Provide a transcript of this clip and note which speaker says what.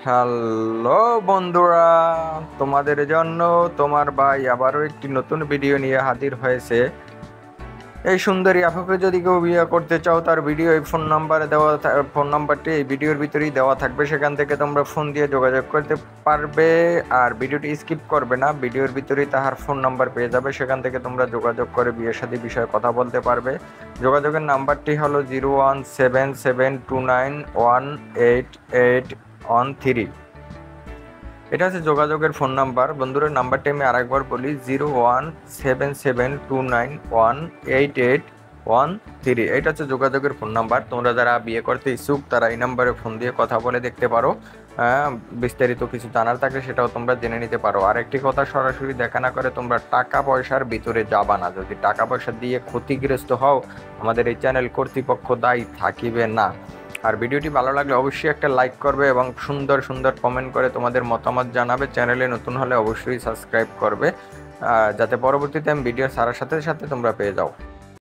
Speaker 1: Hello বন্ধুরা, তোমাদের জন্য তোমার ভাই আবারও একটি নতুন ভিডিও নিয়ে হাজির হয়েছে। এই সুন্দরী আপাকে যদি কেউ বিয়ে করতে চাও, তার ভিডিও এই ফোন নাম্বারে দেওয়া ফোন নাম্বারটি এই ভিডিওর ভিতরেই দেওয়া থাকবে। সেখান থেকে তোমরা ফোন দিয়ে যোগাযোগ করতে পারবে। আর ভিডিওটি স্কিপ করবে না, ভিডিওর ভিতরেই তাহার ফোন নাম্বার পেয়ে যাবে। সেখান থেকে তোমরা যোগাযোগ করে বিয়ের শাদী বিষয়ে কথা বলতে পারবে। যোগাযোগের নাম্বারটি হলো 01772918813। এটা হচ্ছে যোগাযোগের ফোন নাম্বার। বন্ধুরা, নাম্বারটি আমি আরেকবার বলি, 01772918813। এটা হচ্ছে যোগাযোগের ফোন নাম্বার। তোমরা যারা বিয়ে করতে ইচ্ছুক তারা এই নাম্বারে ফোন দিয়ে কথা বলে দেখতে পারো। বিস্তারিত কিছু জানার থাকলে সেটাও তোমরা জেনে নিতে পারো। আর একটি কথা, সরাসরি দেখা না করে তোমরা টাকা পয়সার ভিতরে যাবা না। যদি টাকা পয়সা দিয়ে ক্ষতিগ্রস্ত হও, আমাদের এই চ্যানেল কর্তৃপক্ষ দায়ী থাকিবে না। আর ভিডিওটি ভালো লাগলে অবশ্যই একটা লাইক করবে এবং সুন্দর সুন্দর কমেন্ট করে তোমাদের মতামত জানাবে। চ্যানেলে নতুন হলে অবশ্যই সাবস্ক্রাইব করবে, যাতে পরবর্তীতে আমি ভিডিও ছাড়ার সাথে সাথে তোমরা পেয়ে যাও।